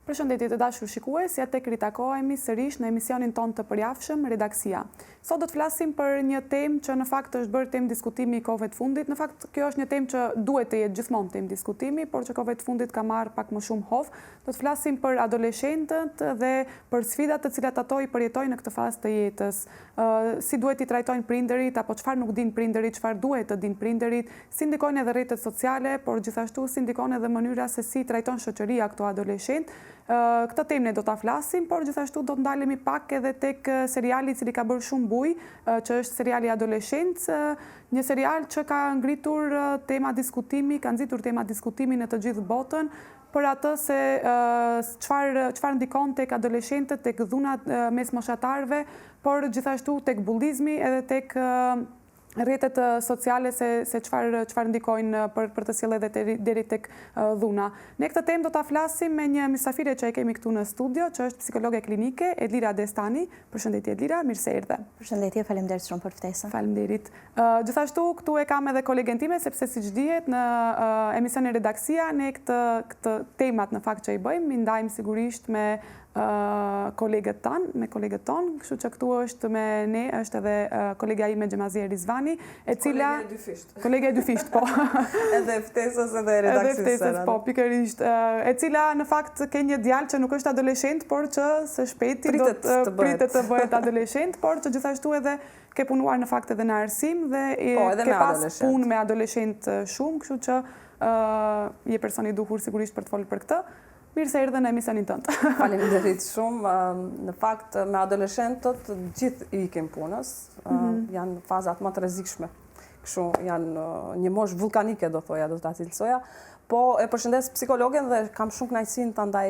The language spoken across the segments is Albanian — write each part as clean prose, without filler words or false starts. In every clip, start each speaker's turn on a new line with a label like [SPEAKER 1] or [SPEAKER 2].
[SPEAKER 1] Përshëndetje të dashur shikues, ja tek ritakohemi sërish në emisionin ton të përjafshëm Redaksia. Sot do të flasim për një temë që në fakt është bërë temë diskutimi i kohëve të fundit. Në fakt kjo është një temë që duhet të jetë gjithmonë temë diskutimi, por që kohëve të fundit ka marrë pak më shumë hovë. Do të flasim për adoleshentët dhe për sfidat të cilat ato i përjetojnë në këtë fazë të jetës. Si duhet i trajtojnë prindërit, apo çfarë nuk din prindërit, çfarë duhet të din prindërit, si ndikojnë edhe rrjetet sociale, por gjithashtu si ndikon edhe mënyra se si trajton shoqëria këto adoleshentë. Këtë temë ne do ta flasim, por gjithashtu do të ndalemi pak edhe tek seriali i cili ka bërë shumë bujë, që është seriali Adoleshencë, një serial që ka ngritur tema diskutimi, ka nxitur tema diskutimi në të gjithë botën, për atë se çfarë ndikon tek adoleshentët, tek dhunat mes moshatarëve, por gjithashtu tek bullizmi edhe tek rrjetet sociale se çfarë ndikojnë për të sjellë edhe deri tek dhuna. Ne këtë temë do ta flasim me një mysafire që e kemi këtu në studio, që është psikologe klinike Edlira Destani. Përshëndetje Edlira, mirë se erdhe.
[SPEAKER 2] Përshëndetje, faleminderit shumë për ftesën.
[SPEAKER 1] Faleminderit. Gjithashtu këtu e kam edhe kolegen time, sepse siç dihet në emisionin Redaksia ne këtë temat në fakt që i bëjmë, i ndajmë sigurisht me kolegët tonë, kështu që këtu është me ne, është edhe kolega ime Xhemazia Rizvani, e cila kolegja e dyfisht, po.
[SPEAKER 3] Edhe ftesës edhe redaksisë.
[SPEAKER 1] Po, pikërisht, e cila në fakt ka një djalë që nuk është adoleshent, por që së shpejti do të pritet të bëhet adoleshent, por që gjithashtu edhe ke punuar në fakt edhe në arsim dhe ke pas punë me adoleshent shumë, kështu që je personi i duhur sigurisht për të folur për këtë. Mirë se erdhe në emisionin tënd.
[SPEAKER 3] Faleminderit shumë. Në fakt, me adoleshentët gjithë i ikim punës, janë fazat më të rrezikshme. Kështu janë një moshë vulkanike, do thoja, do ta cilësoja. Po e përshëndes psikologen dhe kam shumë kënaqësinë ta ndaj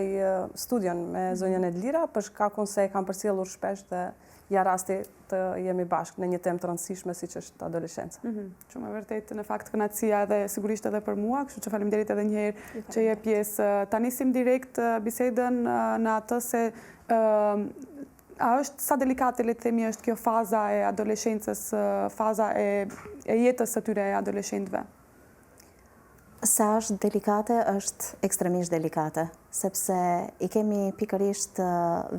[SPEAKER 3] studion me zonjën Edlira, për shkakun se kam përcjellur shpesh dhe ja rasti të jemi bashkë në një temë të rëndësishme siç është adoleshenca.
[SPEAKER 1] Shumë e vërtet, në fakt kënaqësia edhe sigurisht edhe për mua, kështu që faleminderit edhe një herë që je pjesë. Ta nisim direkt bisedën në atë se a është sa delikate, le të themi, është kjo faza e adoleshencës, faza e jetës së tyre e adoleshentëve?
[SPEAKER 2] Sa është delikate, është ekstremisht delikate, sepse i kemi pikërisht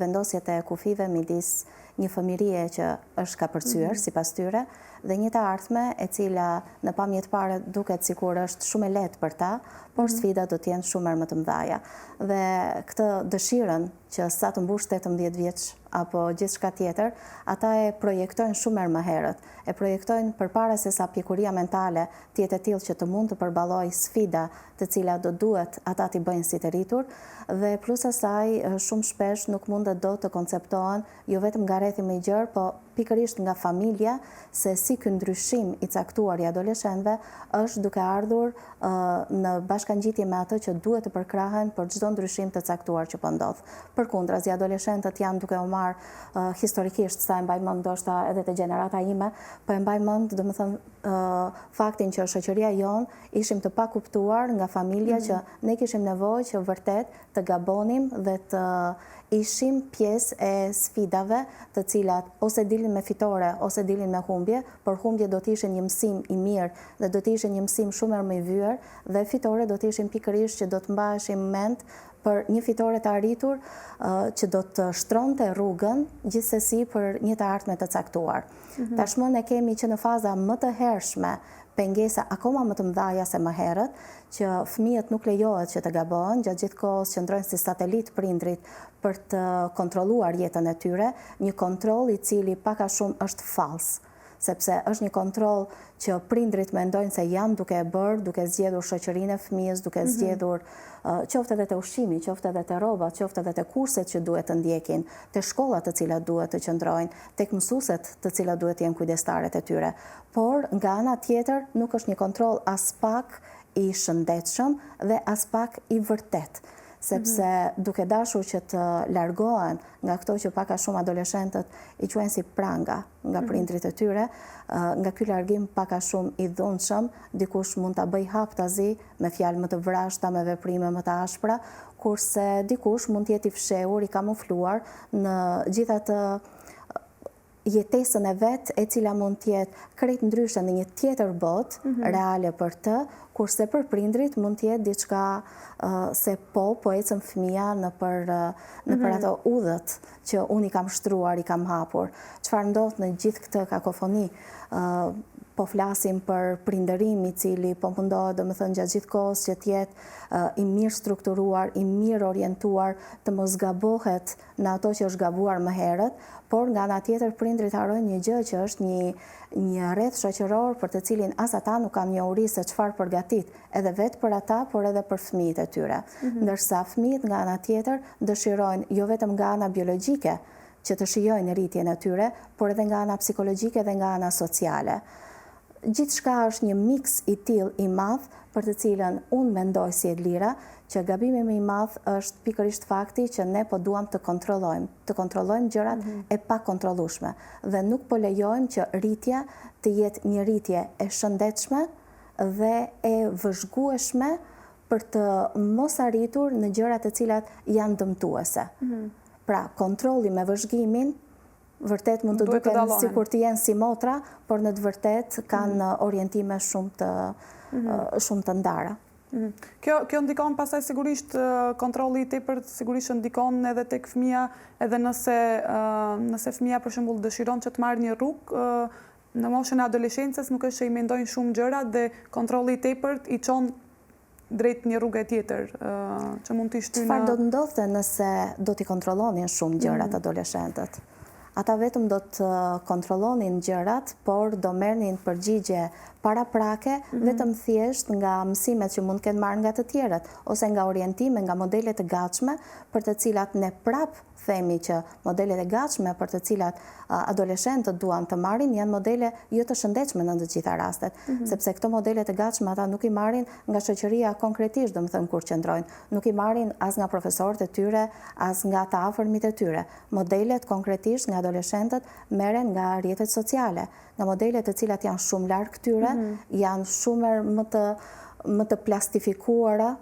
[SPEAKER 2] vendosjet e kufive midis një fëmijërie që është ka përcyer sipas tyre dhe një të ardhme e cila në pamje të parë duket sikur është shumë e lehtë për ta, por sfidat do të jenë shumë më të mëdha. Dhe këtë dëshirën që sa të mbush 18 vjeç apo gjithçka tjetër, ata e projektojnë shumë më herët. E projektojnë përpara se sa pjekuria mentale të jetë e tillë që të mund të përballojë sfida të cilat do duhet ata t'i bëjnë si të rritur, dhe plus asaj shumë shpesh nuk mundet do të konceptohen jo vetëm nga rrethi më i gjerë, po pikërisht nga familja, se si ky ndryshim i caktuar i adoleshentëve është duke ardhur në bashkangjitje me atë që duhet të përkrahen për çdo ndryshim të caktuar që po ndodh. Përkundrazi, adoleshentët janë duke u marr historikisht, sa e mbaj mend ndoshta edhe te gjenerata ime, po e mbaj mend domethënë faktin që shoqëria jonë ishim të pakuptuar nga familja që ne kishim nevojë që vërtet të gabonim dhe të ishim pjesë e sfidave të cilat ose dilin me fitore ose dilin me humbje, por humbje do të ishin një mësim i mirë dhe do të ishin një mësim shumë më i vyer, dhe fitore do të ishin pikërisht që do të mbaheshim mend për një fitore të arritur që do të shtronte rrugën gjithsesi për një të ardhme të caktuar. Tashmë ne kemi që në faza më të hershme pengesa akoma më të mëdha se më herët, që fëmijët nuk lejohet që të gabohen, gjatë gjithë kohës qëndrojnë si satelit prindrit për të kontrolluar jetën e tyre, një kontroll i cili pak a shumë është fals, sepse është një kontroll që prindrit mendojnë se janë duke e bërë, duke zgjedhur shoqërinë e fëmijës, duke zgjedhur qoftë edhe te ushqimi, qoftë edhe te rrobat, qoftë edhe te kurset që duhet të ndjekin, te shkollat të cilat duhet të qëndrojnë, tek mësueset të cilat duhet të jenë kujdestaret e tyre. Por nga ana tjetër nuk është një kontroll as pak i shëndetshëm dhe as pak i vërtet, sepse duke dashur që të largohen nga këto që pak a shumë adoleshentët i quajnë si pranga nga prindrit e tyre, nga ky largim pak a shumë i dhunshëm, dikush mund ta bëj haptazi me fjalë më të vrashta, me veprime më të ashpra, kurse dikush mund të jetë i fshehur, i kamufluar në gjithë atë jetesën e vetë e cila mund tjetë krejt ndryshe në një tjetër botë reale për të, kurse për prindrit mund tjetë diçka se po ecëm fëmia në për ato udhët që unë i kam shtruar, i kam hapur. Çfarë ndodh në gjithë këtë kakofoni? Po flasim për prindërim i cili po mundohet domethënë gjatë gjithë kohës që tjetë i mirë strukturuar, i mirë orientuar, të mos gabohet në ato që është gabuar më herët, por nga ana tjetër prindrit harrojnë një gjë që është një rreth shoqëror për të cilin as ata nuk kanë njohuri se çfarë përgatit, edhe vetë për ata, por edhe për fëmijët e tyre. Ndërsa fëmijët nga ana tjetër dëshirojnë jo vetëm nga ana biologjike që të shijojnë rritjen e tyre, por edhe nga ana psikologjike dhe nga ana sociale. Gjithçka është një mix i tillë i madh për të cilën unë mendoj si Edlira që gabimi më i madh është pikërisht fakti që ne po duam të kontrollojmë gjërat e pa kontrollueshme dhe nuk po lejojmë që rritja të jetë një rritje e shëndetshme dhe e vëzhgueshme për të mos arritur në gjëra të cilat janë dëmtuese. Pra, kontrolli me vëzhgimin vërtet mund të duken sikur të jenë si motra, por në të vërtet kanë orientime shumë të ndara.
[SPEAKER 1] Kjo ndikon pastaj sigurisht kontrolli i tepërt sigurisht ndikon edhe tek fëmia, edhe nëse fëmia për shembull dëshiron që të marrë një rrugë në moshën e adoleshencës, nuk është që i mendojnë shumë gjëra dhe kontrolli i tepërt i çon drejt një rrugë tjetër që mund t'i shtyjë.
[SPEAKER 2] Çfarë do të ndodhte nëse do t'i kontrollonin shumë gjërat adoleshentët? Ata vetëm do të kontrollonin gjërat, por do merrnin përgjigje paraprake vetëm thjesht nga mësimet që mund të kenë marrë nga të tjerët, ose nga orientime, nga modelet e gatshme, për të cilat ne prap themi që modelet e gatshme për të cilat adoleshentët duan të marrin janë modele jo të shëndetshme në të gjitha rastet, sepse këto modelet e gatshme ata nuk i marrin nga shoqëria konkretisht, domethënë kur qëndrojnë, nuk i marrin as nga profesorët e tyre, as nga të afërmit e tyre. Modelet konkretisht nga adoleshentët merren nga rrjetet sociale, nga modelet të cilat janë shumë larg këtyre, janë shumë më të plastifikuara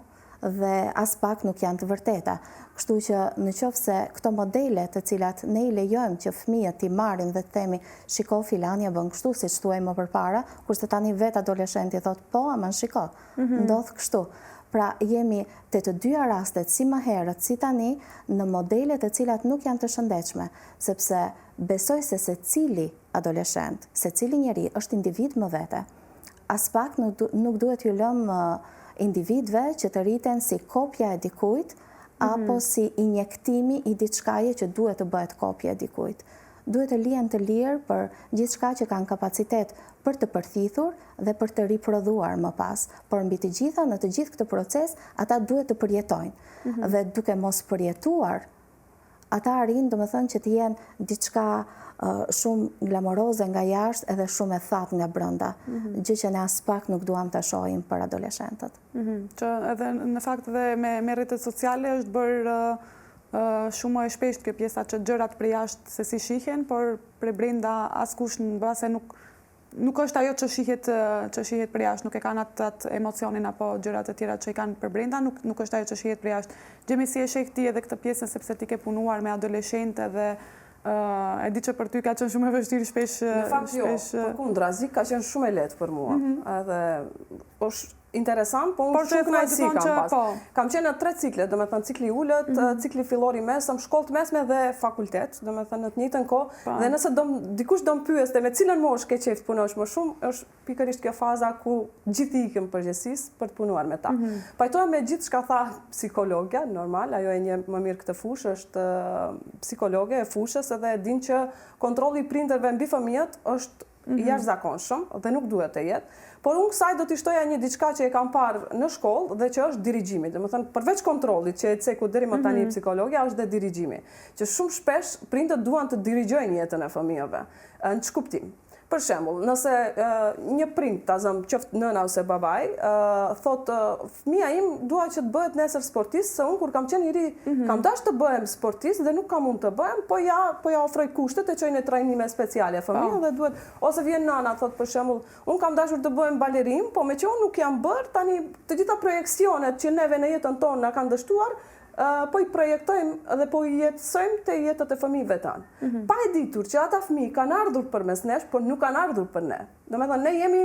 [SPEAKER 2] dhe as pak nuk janë të vërteta. Kështu që në qoftë se këto modele të cilat ne i lejojmë që fëmijët i marrin dhe të themi shiko filania bën kështu siç thuaj më përpara, kurse tani vetë adoleshenti thot po, ama shiko, ndodh kështu. Pra jemi të dyja rastet si më herët si tani në modele të cilat nuk janë të shëndetshme, sepse besoj se secili adoleshent, secili njeri është individ më vete. As pak nuk duhet ju lëmë individve që të rriten si kopja e dikujt apo si injektimi i diçkaje që duhet të bëhet kopja e dikujt. Duhet të lihen të lirë për gjithçka që kanë kapacitet për të përthithur dhe për të riprodhuar më pas. Por mbi të gjitha, në të gjithë këtë proces, ata duhet të përjetojnë. Dhe duke mos përjetuar, ata arrin domethënë që të jenë diçka shumë glamoroze nga jashtë edhe shumë e thatë nga brenda, gjë që ne as pak nuk duam ta shohim për adoleshentët.
[SPEAKER 1] Që edhe në fakt dhe me rrjetet sociale është bërë shumë e shpeshtë kjo pjesa që gjërat prej jashtë se si shihen, por prej brenda askush në base nuk është ajo që shihet për jashtë, nuk e kanë atë emocionin apo gjërat e tjera që i kanë për brenda, nuk është ajo që shihet për jashtë. Gjemi si e sheh ti edhe këtë pjesën sepse ti ke punuar me adoleshentë dhe e di që për ty ka qenë shumë e vështirë shpesh.
[SPEAKER 3] Në fakt jo, përkundrazi ka qenë shumë e lehtë për mua. Edhe është interesant, po unë shumë kënaqësi kam pas. Kam qenë në 3 cikle, domethënë cikli ulët, cikli fillor i mesëm, shkollë të mesme dhe fakultet, domethënë në të njëjtën kohë. Dhe nëse dikush do më pyeste me cilën moshë ke qejf të punosh më shumë, është pikërisht kjo faza ku gjithë ikëm përgjithsisht për të punuar me ta. Pajtohem me gjithë çka tha psikologja, normal, ajo e njeh më mirë këtë fushë, është psikologe e fushës edhe e din që kontrolli i prindërve mbi fëmijët është jashtëzakonshëm dhe nuk duhet të jetë. Por unë kësaj do t'i shtoja një diçka që e kam parë në shkollë dhe që është dirigjimi. Domethënë përveç kontrollit që e ceku deri më tani psikologja është dhe dirigjimi. Që shumë shpesh prindët duan të dirigjojnë jetën e fëmijëve. Në ç'kuptim? Për shembull, nëse një prind, ta zëm qoftë nëna ose babai, thotë fëmia im dua që të bëhet nesër sportist, se unë kur kam qenë i ri, kam dashur të bëhem sportist dhe nuk kam mund të bëhem, po ja ofroj kushtet e çoj në trajnime speciale fëmijën dhe duhet, ose vjen nëna thotë për shembull, unë kam dashur të bëhem balerin, po me që unë nuk jam bërë, tani të gjitha projeksionet që neve në jetën tonë na kanë dështuar, po i projektojmë dhe po i jetësojmë të jetët e fëmijëve tanë. Pa e ditur që ata fëmijë kanë ardhur përmes nesh, por nuk kanë ardhur për ne. Domethënë, ne jemi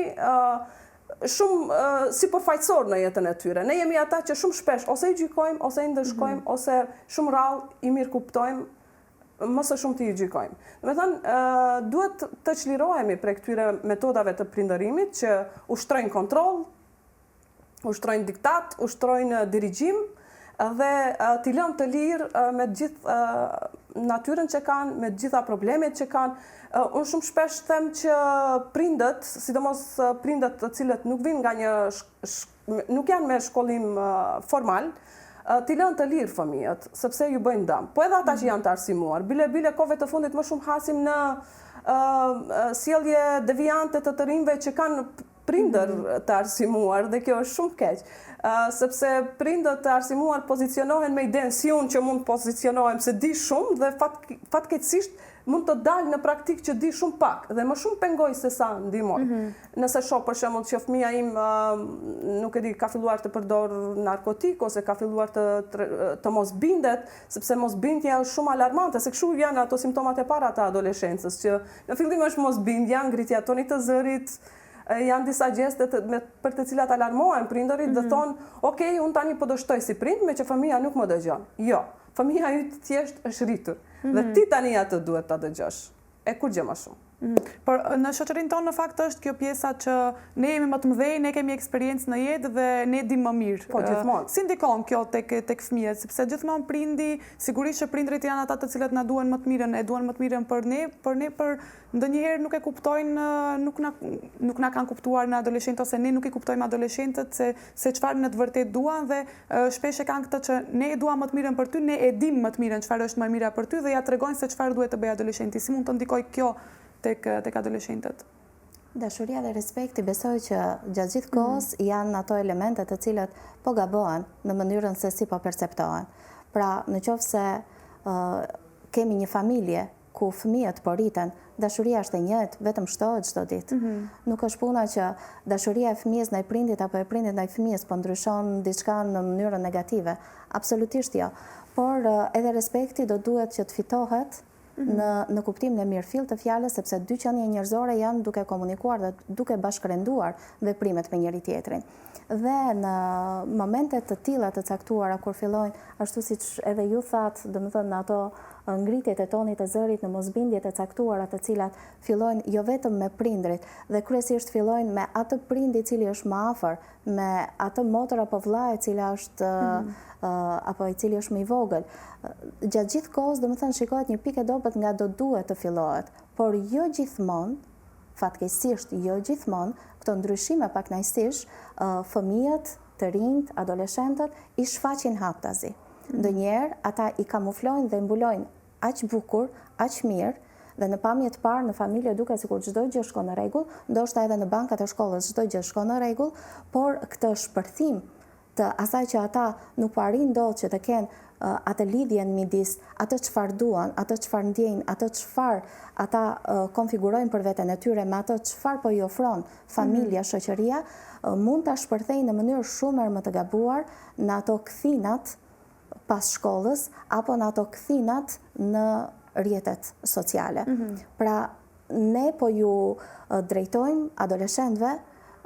[SPEAKER 3] shumë si përfaqësor në jetën e tyre. Ne jemi ata që shumë shpesh ose i gjykojmë, ose i ndëshkojmë, ose shumë rrallë i mirë kuptojmë, mëse shumë të i gjykojmë. Domethënë, duhet të çlirohemi prej këtyre metodave të prindërimit që ushtrojnë kontroll, ushtrojnë diktat, ushtrojnë dirigjim dhe t'i lënë të lirë me gjithë natyrën që kanë, me gjitha problemet që kanë. Unë shumë shpesh them që prindët, sidomos prindët të cilët nuk vinë nga nuk janë me shkollim formal, t'i lënë të lirë fëmijët, sepse ju bëjnë dëm. Po edhe ata që janë të arsimuar. Bile kove të fundit më shumë hasim në sjellje deviante të rinjve që kanë prindër të arsimuar, dhe kjo është shumë keq, sepse prindët të arsimuar pozicionohen me idenë si unë që mund të pozicionohem se di shumë dhe fatkeqësisht mund të dalë në praktikë që di shumë pak dhe më shumë pengoj se sa ndihmoj. Nëse shoh për shembull që fëmia im nuk e di, ka filluar të përdor narkotik ose ka filluar të mos bindet, sepse mosbindja është shumë alarmante, se kështu janë ato simptomat e para të adoleshencës, që në fillim është mosbindja, ngritja e tonit të zërit, janë disa gjeste për të cilat alarmohen prindërit dhe thonë, okej, unë tani po do shtoj si prind, me që fëmia nuk më dëgjon. Jo, fëmia yt thjesht është rritur dhe ti tani atë duhet ta dëgjosh. E kur gjë më shumë.
[SPEAKER 1] Por në shoqërinë tonë në fakt është kjo pjesa që ne jemi më të mëdhenj, ne kemi eksperiencë në jetë dhe ne dimë më mirë.
[SPEAKER 3] Po, gjithmonë.
[SPEAKER 1] Si ndikon kjo tek fëmijët, sepse gjithmonë prindi, sigurisht që prindrit janë ata të cilët na duan më të mirën, e duan më të mirën për ne, për ndonjëherë nuk e kuptojnë, nuk na kanë kuptuar në adoleshentë, ose ne nuk i kuptojmë adoleshentët se çfarë në të vërtetë duan, dhe shpesh e kanë këtë që ne e duam më të mirën për ty, ne e dimë më të mirën çfarë është më e mira për ty dhe ja tregojnë se çfarë duhet të bëjë adoleshenti. Si mund të ndikojë kjo tek adoleshentët?
[SPEAKER 2] Dashuria dhe respekti, besoj që gjatë gjithë kohës janë ato elemente të cilët po gabohen në mënyrën se si po perceptohen. Pra, në qoftë se kemi një familje ku fëmijët po rriten, dashuria është e njëjtë, vetëm shtohet çdo ditë. Nuk është puna që dashuria e fëmijës ndaj prindit apo e prindit ndaj fëmijës po ndryshon diçka në mënyrën negative. Absolutisht jo. Por edhe respekti do duhet që të fitohet në kuptimin e mirëfill të fjalës, sepse dy qenie njerëzore janë duke komunikuar dhe duke bashkërenduar veprimet me njëri tjetrin. Dhe në momente të tilla të caktuara kur fillojnë, ashtu siç edhe ju thatë, domethënë ato ngritjet e tonit të zërit në mosbindjet e caktuara të cilat fillojnë jo vetëm me prindrit, dhe kryesisht fillojnë me atë prind i cili është më afër, me atë motër apo vëlla e cila është apo i cili është më i vogël. Gjatë gjithë kohës, domethënë, shikohet një pikë e dobët nga do duhet të fillohet, por jo gjithmonë, fatkeqësisht jo gjithmonë, këto ndryshime pak najësish, fëmijët, të rinjt, adoleshentët i shfaqin haptazi. Ndonjëherë ata i kamuflojnë dhe mbulojnë aq bukur, aq mirë, dhe në pamje të parë në familje duket sikur çdo gjë shkon në rregull, ndoshta edhe në bankat e shkollës çdo gjë shkon në rregull, por këtë shpërthim të asaj që ata nuk po arrin dot që të kenë atë lidhjen midis atë çfarë duan, atë çfarë ndjejnë, atë çfarë ata konfigurojnë për veten e tyre me atë çfarë po i ofron familja, shoqëria, mund ta shpërthejnë në mënyrë shumë më të gabuar në ato kthinat pas shkollës apo në ato kthinat në rrjetet sociale. Pra, ne po ju drejtojmë adoleshentëve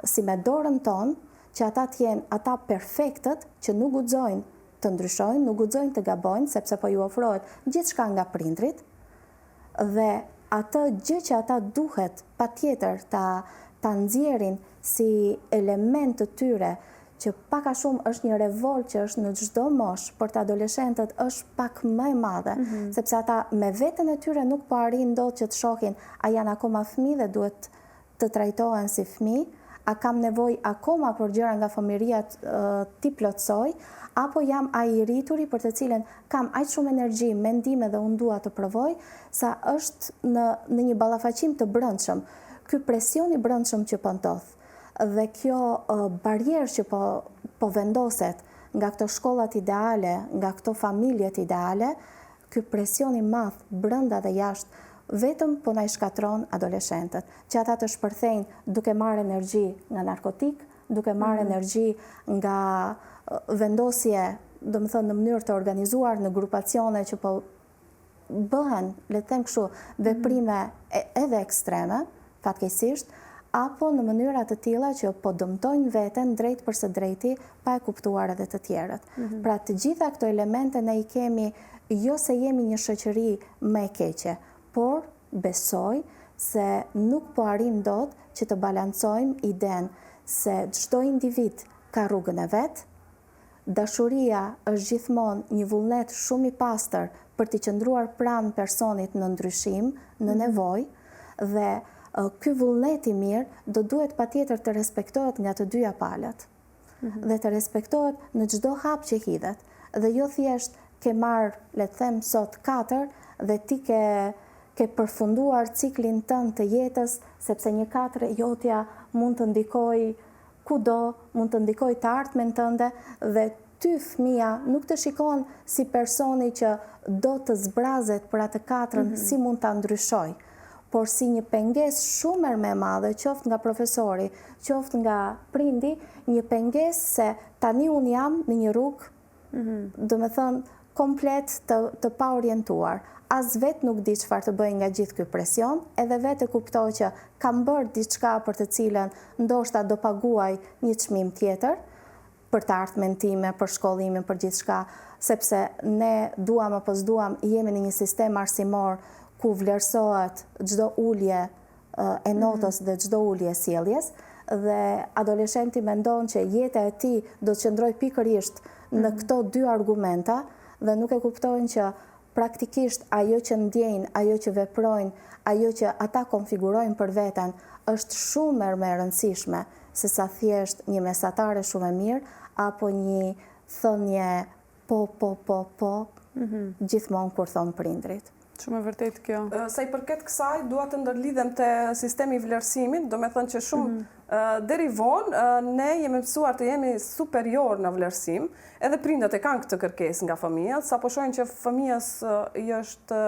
[SPEAKER 2] si me dorën tonë që ata t'jenë ata perfektët që nuk guxojnë të ndryshojnë, nuk guxojnë të gabojnë, sepse po ju ofrohet gjithçka nga prindrit, dhe atë gjë që ata duhet patjetër ta nxjerrin si element të tyre, që pak a shumë është një revolt që është në çdo moshë, por të adoleshentët është pak më e madhe, sepse ata me veten e tyre nuk po arrin dot që të shohin a janë akoma fëmijë dhe duhet të trajtohen si fëmijë, a kam nevojë akoma për gjëra nga fëmijëria ti plotësoj, apo jam ai i rrituri për të cilën kam aq shumë energji, mendime dhe unë dua të provoj, sa është në një ballafaqim të brendshëm. Ky presion i brendshëm që po ndodh dhe kjo barierë që po vendoset nga këto shkollat ideale, nga këto familjet ideale, ky presion i madh brenda dhe jashtë vetëm po na i shkatron adoleshentët, që ata të shpërthejnë duke marrë energji nga narkotik, duke marrë energji nga vendosje do më thënë në mënyrë të organizuar, në grupacione që po bëhen, le të them kështu, veprime edhe ekstreme, fatkeqësisht, apo në mënyra të tilla që po dëmtojnë veten drejt për së drejti pa e kuptuar edhe të tjerët. Pra të gjitha këto elemente ne i kemi, jo se jemi një shoqëri më e keqe, por besoj se nuk po arrim dot që të balancojmë idenë se çdo individ ka rrugën e vet. Dashuria është gjithmonë një vullnet shumë i pastër për të qëndruar pranë personit në ndryshim, në nevojë, dhe ky vullnet i mirë do duhet patjetër të respektohet nga të dyja palët. Dhe të respektohet në çdo hap që hidhet. Dhe jo thjesht ke marrë, le të them sot 4 dhe ti ke përfunduar ciklin tënd të jetës, sepse një 4 jotja mund të ndikoj kudo, mund të ndikoj të ardhmen tënde, dhe ty fëmia nuk të shikon si personi që do të zbrazet për atë 4-ën, si mund ta ndryshoj, por si një pengesë shumë më e madhe, qoftë nga profesori, qoftë nga prindi, një pengesë se tani unë jam në një rrugë, do me thënë, komplet të pa orientuar. As vetë nuk di çfarë të bëj nga gjithë ky presion, edhe vetë e kuptoj që kam bërë diçka për të cilën ndoshta do paguaj një çmim tjetër, për të ardhmen time, për shkollimin, për gjithçka, sepse ne duam apo s'duam, jemi në një sistem arsimor ku vlerësohet çdo ulje e notës dhe çdo ulje e sjelljes, dhe adoleshenti mendon që jeta e tij do të qëndrojë pikërisht në këto dy argumenta, dhe nuk e kuptojnë që praktikisht ajo që ndjejnë, ajo që veprojnë, ajo që ata konfigurojnë për veten, është shumë më e rëndësishme se sa thjesht një mesatare shumë e mirë, apo një thënie po, gjithmonë kur thon prindrit.
[SPEAKER 1] Shumë e vërtet kjo.
[SPEAKER 3] Sa i përket kësaj, dua të ndërlidhem te sistemi i vlerësimit, do me thënë që shumë deri vonë ne jemi mësuar të jemi superior në vlerësim, edhe prindët e kanë këtë kërkesë nga fëmijët, sapo shohin që fëmijës i është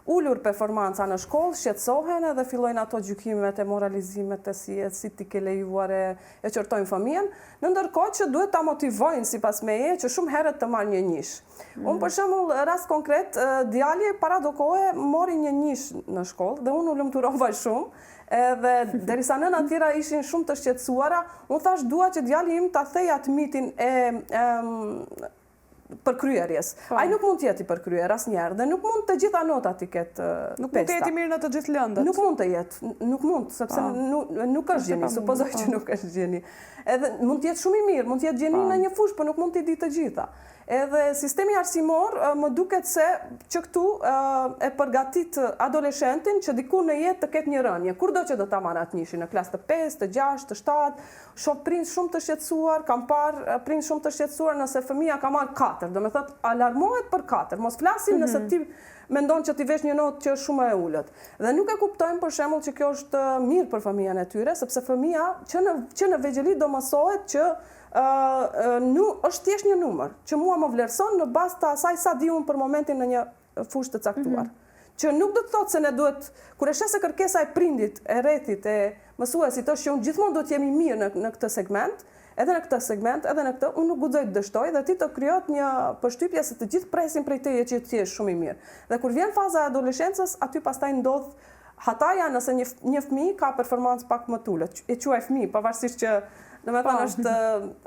[SPEAKER 3] ullur performanca në shkollë, shqetësohen edhe fillojnë ato gjykimet e moralizimet e si ti ke lejuar e qortojnë fëmijën, në ndërkohë që duhet ta motivojnë sipas meje që shumë herët të marrë një nish. Unë për shembull rast konkret, djali para do kohe mori një nish në shkollë dhe unë u lumturova shumë. Edhe derisa nëna tjera ishin shumë të shqetësuara, unë thash dua që djali im ta thej atë mitin e përkryerjes. Ai nuk mund të jetë i përkryer asnjëherë dhe nuk mund të gjitha notat i ketë pesta.
[SPEAKER 1] Nuk mund të jetë i mirë në të gjithë lëndët.
[SPEAKER 3] Nuk mund të jetë, nuk mund, sepse nuk është gjeni, supozoj që nuk është gjeni. Edhe mund të jetë shumë i mirë, mund të jetë gjeni në një fushë, por nuk mund t'i di të gjitha. Edhe sistemi arsimor më duket se që këtu e përgatit adoleshentin që diku në jetë të ketë një rënje. Kurdo që do ta marrë atë nishin, në klasë të 5, të 6, të 7, shoh prindë shumë të shqetësuar, kam parë prindë shumë të shqetësuar nëse fëmia ka marrë 4, do me thotë alarmohet për 4, mos flasim nëse ti mendon që ti vesh një notë që është shumë e ulët. Dhe nuk e kuptojmë për shembull që kjo është mirë për fëmijën e tyre, sepse fëmia që në vegjëli do mësohet që është thjesht një numër, që mua më vlerëson në bazë të asaj sa di unë për momentin në një fushë të caktuar. Që nuk do të thotë se ne duhet, kur e shes se kërkesa e prindit, e rrethit, e mësuesit është që unë gjithmonë do të jemi mirë në këtë segment, edhe në këtë, unë nuk guxoj të dështoj dhe ti të krijohet një përshtypje se të gjithë presin prej teje që ti je shumë i mirë. Dhe kur vjen faza e adoleshencës, aty pastaj ndodh hataja nëse një fëmijë ka performancë pak më të ulët. E quaj fëmijë, pavarësisht që domethënë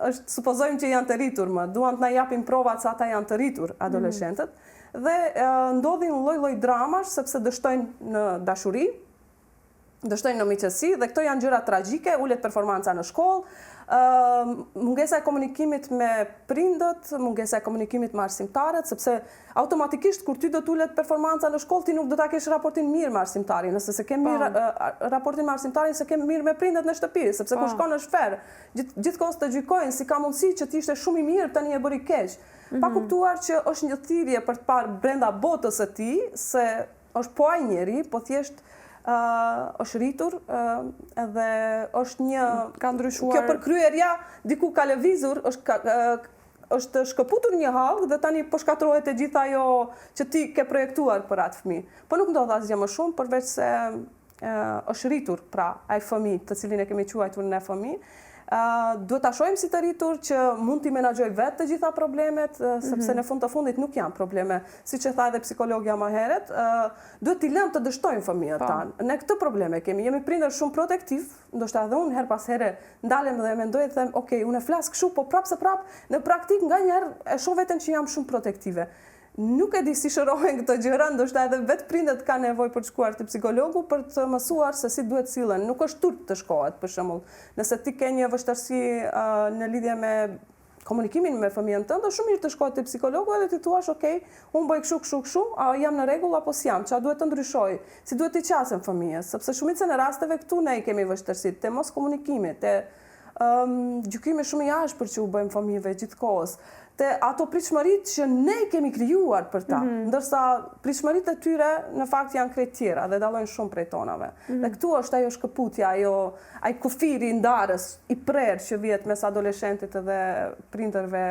[SPEAKER 3] është supozojmë që janë të rritur më, duan të na japin provat se ata janë të rritur adoleshentët, dhe ndodhin lloj-lloj dramash sepse dështojnë në dashuri, dështojnë në miqësi dhe këto janë gjëra tragjike, ulet performanca në shkollë, mungesa e komunikimit me prindët, mungesa e komunikimit me arsimtarët, sepse automatikisht kur ty do t'ulet performanca në shkollë, ti nuk do ta kesh raportin mirë me arsimtarin, nëse se ke mirë raportin me arsimtarin, se ke mirë me prindët në shtëpi, sepse kur shkon në shfer, gjithkohës të gjykojnë si ka mundësi që ti ishte shumë i mirë, tani e bëri keq. Pa kuptuar që është një thirrje për të parë brenda botës së tij se është po ai njeri, po thjesht është rritur edhe është një
[SPEAKER 1] ka ndryshuar.
[SPEAKER 3] Kjo përkryerja diku ka lëvizur, është shkëputur një hall dhe tani po shkatrohet e gjitha ajo që ti ke projektuar për atë fëmijë. Po nuk ndodh asgjë më shumë përveç se është rritur pra ai fëmijë, të cilin e kemi quajtur ne fëmijë. Duhet ta shohim si të rritur që mund t'i menaxhoj vetë të gjitha problemet, sepse në fund të fundit nuk janë probleme, siç e tha edhe psikologja më herët, duhet t'i lëmë të dështojnë fëmijët tanë. Ne këtë probleme kemi, jemi prindër shumë protektiv, ndoshta edhe unë her pas here ndalem dhe mendoj dhe them, ok, unë e flas kështu, po prapë se prapë në praktik nganjëherë e shoh veten që jam shumë protektive. Nuk e di si shërohen këto gjëra, ndoshta edhe vetë prindet ka nevojë për të shkuar te psikologu për të mësuar se si duhet sillen. Nuk është turp të shkohet, për shembull. Nëse ti ke një vështirësi në lidhje me komunikimin me fëmijën tënde, shumë mirë të shkohet te psikologu edhe ti thuash, ok, unë bëj kështu, a jam në rregull apo s'jam, ç'a duhet të ndryshoj, si duhet t'i qasem fëmijës, sepse shumicën e rasteve këtu ne i kemi vështirësitë te mos komunikimi, te gjykimi shumë i ashpër që u bëjmë fëmijëve gjithkohës, te ato pritshmëritë që ne i kemi krijuar për ta, ndërsa pritshmëritë e tyre në fakt janë krejt tjera dhe dallojnë shumë prej tonave. Dhe këtu është ajo shkëputja, ai kufiri i ndarës, i prerë që vjet mes adoleshentit dhe prindërve,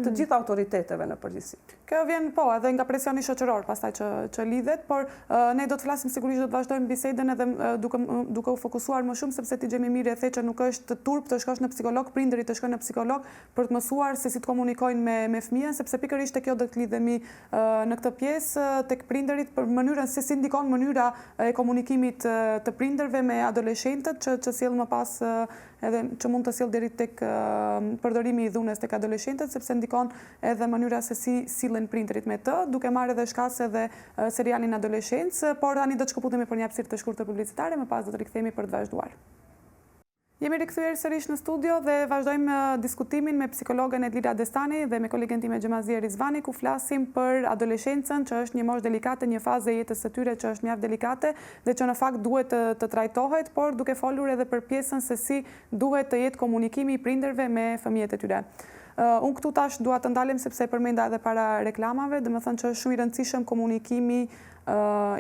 [SPEAKER 3] të gjithë autoriteteve në përgjithësi.
[SPEAKER 1] Kjo vjen edhe nga presioni shoqëror pastaj që lidhet, por ne do të flasim sigurisht, do të vazhdojmë bisedën edhe duke u fokusuar më shumë, sepse ti Gjemi mirë e the që nuk është turp të shkosh në psikolog, prindërit të shkojnë në psikolog për të mësuar se si të komunikojnë me fëmijën, sepse pikërisht te kjo do të lidhemi në këtë pjesë tek prindërit për mënyrën se si ndikon mënyra e komunikimit të prindërve me adoleshentët që sjell më pas edhe që mund të sjell deri tek përdorimi i dhunës tek adoleshentët, sepse ndikon edhe mënyra se si sillen prindërit me të, duke marrë edhe shkas edhe serialin Adoleshencë, por tani do të shkëputemi për një hapësirë të shkurtër publicitare, më pas do të rikthehemi për të vazhduar. Jemi rikthyer sërish në studio dhe vazhdojmë diskutimin me psikologen Edlira Destani dhe me kolegen time Gjemazie Rizvani, ku flasim për adoleshencën, që është një moshë delikate, një fazë e jetës së tyre që është mjaft delikate dhe që në fakt duhet të trajtohet, por duke folur edhe për pjesën se si duhet të jetë komunikimi i prindërve me fëmijët e tyre. Unë këtu tash dua të ndalem sepse e përmenda edhe para reklamave, domethënë që është shumë i rëndësishëm komunikimi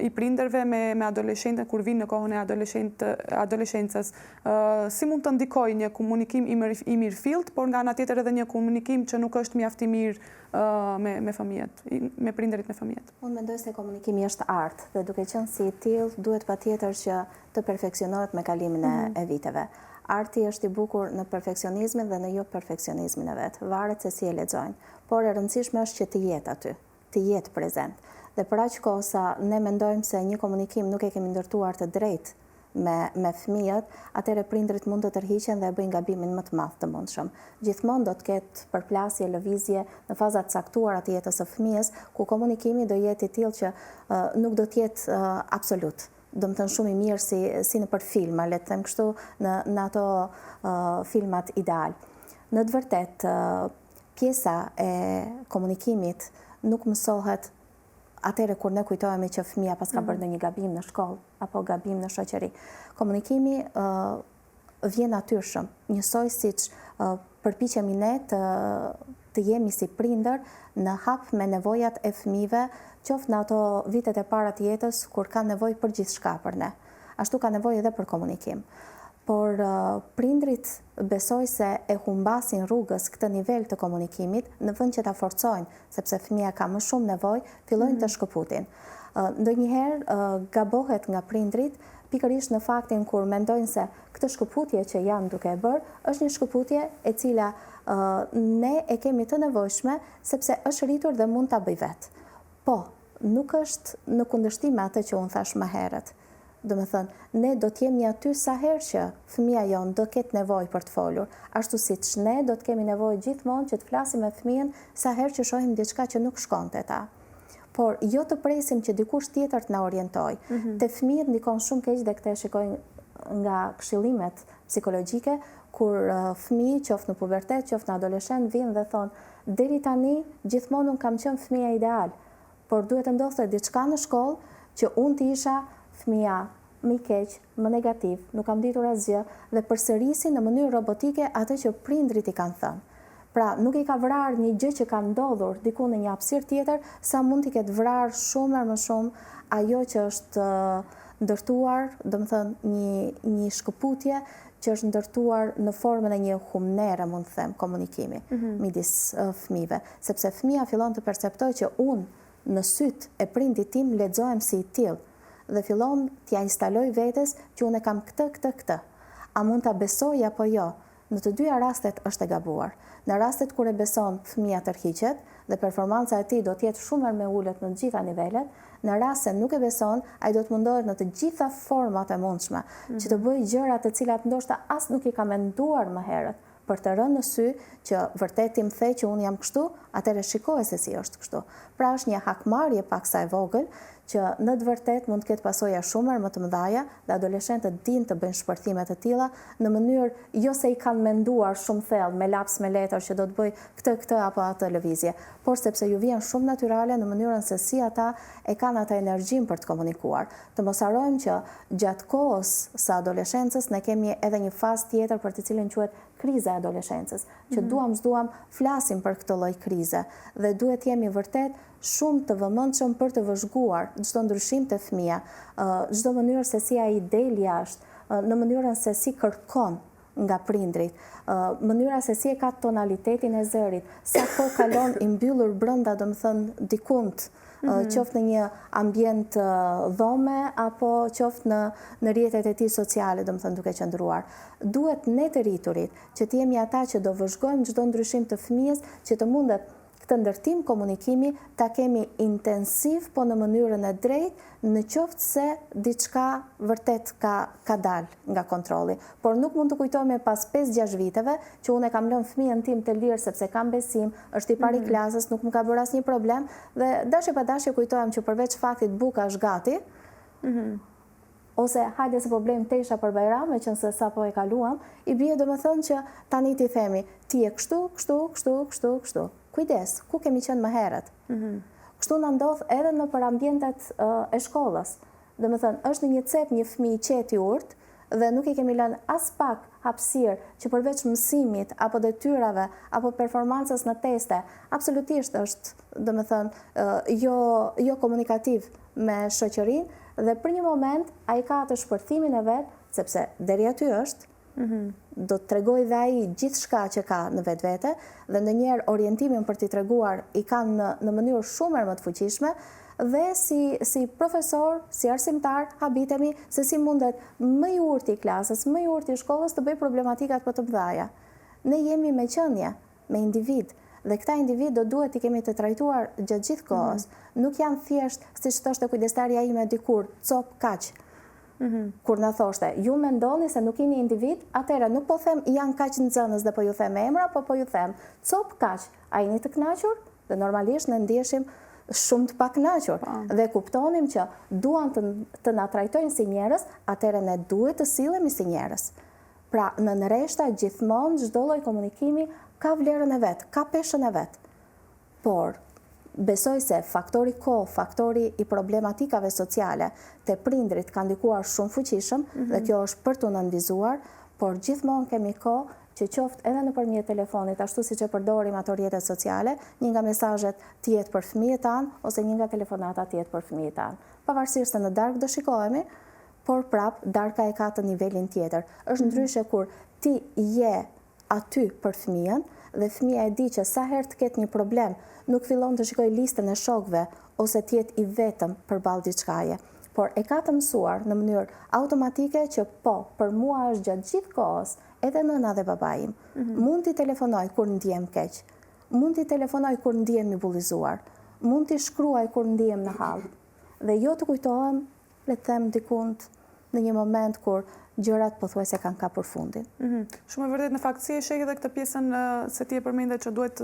[SPEAKER 1] i prindërve me adoleshentën kur vinë në kohën e adoleshencës. Si mund të ndikojë një komunikim i mirëfillt, por nga ana tjetër edhe një komunikim që nuk është mjaft i mirë me fëmijët, me prindërit me fëmijët?
[SPEAKER 2] Unë mendoj se komunikimi është artë dhe duke qenë si i tillë duhet patjetër që të perfeksionohet me kalimin e viteve. Arti është i bukur në perfeksionizmin dhe në jo perfeksionizmin e vetë, varet se si e lexojnë, por e rëndësishme është që të jetë aty, të jetë prezent. Dhe për aq kohë sa ne mendojmë se një komunikim nuk e kemi ndërtuar të drejtë me fëmijët, atëherë prindrit mund të tërhiqen dhe e bëjnë gabimin më të madh të mundshëm. Gjithmonë do të ketë përplasje, lëvizje në fazat caktuara të jetës së fëmijës, ku komunikimi do jetë i tillë që nuk do të jetë absolut. Do më thënë shumë i mirë si në për filma, le të them kështu, në ato filmat ideal. Në të vërtet, pjesa e komunikimit nuk mësohet atëre kur ne kujtohemi që fëmia pas ka bërë një gabim në shkollë apo gabim në shoqëri. Komunikimi vjen natyrshëm, njësoj siç përpiqemi ne të jemi si prindër në hap me nevojat e fëmijëve, qoftë në ato vitet e para të jetës kur ka nevojë për gjithçka për ne. Ashtu ka nevojë edhe për komunikim. Por prindrit besoj se e humbasin rrugës këtë nivel të komunikimit në vend që ta forcojnë, sepse fëmia ka më shumë nevojë, fillojnë të shkëputin. Ndonjëherë gabohet nga prindrit pikërisht në faktin kur mendojnë se këtë shkëputje që janë duke e bërë është një shkëputje e cila ne e kemi të nevojshme sepse është rritur dhe mund ta bëj vetë. Po, nuk është në kundërshtim me atë që unë thash më herët. Do me thënë, ne do t'jemi aty sa herë që fëmia jonë do ketë nevojë për të folur, ashtu siç ne do të kemi nevojë gjithmonë që të flasim me fëmijën sa herë që shohim diçka që nuk shkon te ta. Por jo të presim që dikush tjetër të na orientojë. Te fëmijët ndikon shumë keq dhe këtë e shikoj nga këshillimet psikologjike, kur fëmijë, qoftë në pubertet, qoftë në adoleshent, vinë dhe thonë, deri tani gjithmonë unë kam qenë fëmia ideal, por duhet të ndodhte diçka në shkollë që unë të isha fëmia më i keq, më negativ, nuk kam ditur asgjë dhe përsërisi në mënyrë robotike atë që prindrit i kanë thënë. Pra, nuk i ka vrarë një gjë që ka ndodhur diku në një hapësirë tjetër, sa mund t'i ketë vrarë shumë më shumë ajo që është ndërtuar, domethënë një shkëputje që është ndërtuar në formën e një humnere, mund të them, komunikimi midis fëmijëve, sepse fëmia fillon të perceptojë që unë në syt e prindit tim lexohem si i tillë dhe fillon t'ja instaloj vetes që unë e kam këtë. A mund t'a besoj apo jo? Në të dyja rastet është e gabuar. Në rastet kur e beson fëmia tërhiqet dhe performanca e tij do të jetë shumë më e ulët në të gjitha nivelet, në rast se nuk e beson, ai do të mundohet në të gjitha format e mundshme që të bëjë gjëra të cilat ndoshta as nuk i ka menduar më herët, për të rënë në sy që vërtet ti më the që unë jam kështu, atëherë shikoj se si është kështu. Pra është një hakmarrje paksa e vogël që në të vërtet mund të ketë pasoja shumë më të mëdha dhe adoleshentët dinë të bëjnë shpërthime të tilla në mënyrë jo se i kanë menduar shumë thellë me laps me letër që do të bëj këtë apo atë lëvizje, por sepse ju vjen shumë natyrale në mënyrën se si ata e kanë atë energjinë për të komunikuar. Të mos harrojmë që gjatë kohës së adoleshencës ne kemi edhe një fazë tjetër për të cilën quhet kriza e adoleshencës, që duam s'duam flasim për këtë lloj krize dhe duhet jemi vërtet shumë të vëmendshëm për të vëzhguar çdo ndryshim të fëmia, çdo mënyrë se si ai del jashtë, në mënyrën se si kërkon nga prindrit, mënyra se si e ka tonalitetin e zërit, sa kohë kalon i mbyllur brenda, domethënë dikund, qoftë në një ambient dhome apo qoftë në rrjetet e tij sociale, domethënë duke qëndruar. Duhet ne të rriturit që të jemi ata që do vëzhgojmë çdo ndryshim të fëmijës, që të mundet këtë ndërtim komunikimi ta kemi intensiv, po në mënyrën e drejtë, në qoftë se diçka vërtet ka dalë nga kontrolli. Por nuk mund të kujtojmë pas 5-6 viteve që unë e kam lënë fëmijën tim të lirë sepse kam besim, është i pari klasës, nuk më ka bërë asnjë problem dhe dashje pa dashje kujtohem që përveç faktit buka është gati, ose hajde se po blejmë tesha për Bajram, meqense sapo e kaluam, i bie domethënë që tani ti themi, ti je kështu. Kujdes, ku kemi qenë më herët? Kështu na ndodh edhe në për ambientet e shkollës. Domethënë, është në një cep një fëmijë i qetë i urtë dhe nuk i kemi lënë as pak hapësirë që përveç mësimit apo detyrave apo performancës në teste, absolutisht është, domethënë, jo komunikativ me shoqërinë dhe për një moment ai ka atë shpërthimin e vet, sepse deri aty është, do të tregoj dhe ai gjithçka që ka në vetvete dhe ndonjëherë orientimin për t'i treguar i kanë në mënyrë shumë më të fuqishme dhe si profesor, si arsimtar, habitemi se si mundet më i urti i klasës, më i urti i shkollës të bëj problematikat për të mëdha. Ne jemi me qenie, me individ dhe këta individ do duhet i kemi të trajtuar gjatë gjithë kohës. Nuk janë thjesht, siç thoshte kujdestarja ime dikur, cop kaq. Kur na thoshte, ju mendoni se nuk jeni individ, atëherë nuk po them janë kaq nxënës dhe po ju them emra, po ju them cop kaq, a jeni të kënaqur? Dhe normalisht ne ndjeshim shumë të pakënaqur dhe kuptonim që duan të na trajtojnë si njerëz, atëherë ne duhet të sillemi si njerëz. Pra, në nëreshta gjithmonë çdo lloj komunikimi ka vlerën e vet, ka peshën e vet. Por besoj se faktori kohë, faktori i problematikave sociale te prindrit ka ndikuar shumë fuqishëm dhe kjo është për të nënvizuar, por gjithmonë kemi kohë që qoftë edhe nëpërmjet telefonit, ashtu siç e përdorim ato rrjetet sociale, një nga mesazhet të jetë për fëmijët tanë ose një nga telefonata të jetë për fëmijët tanë. Pavarësisht se në darkë do shikohemi, por prap darka e ka të nivelin tjetër. Është ndryshe kur ti je aty për fëmijën dhe fëmija e di që sa herë të ketë një problem, nuk fillon të shikoj listën e shokëve ose të jetë i vetëm përballë diçkaje, por e ka të mësuar në mënyrë automatike që po, për mua është gjatë gjithë kohës, edhe nëna dhe babai im. Mund t'i telefonoj kur ndihem keq, mund t'i telefonoj kur ndihem i bullizuar, mund t'i shkruaj kur ndihem në hall. Dhe jo të kujtohem, le të them dikund në një moment kur gjërat pothuajse kanë ka përfundin.
[SPEAKER 1] Shumë e vërtet, në fakt si e sheh edhe këtë pjesën se ti e përmende që duhet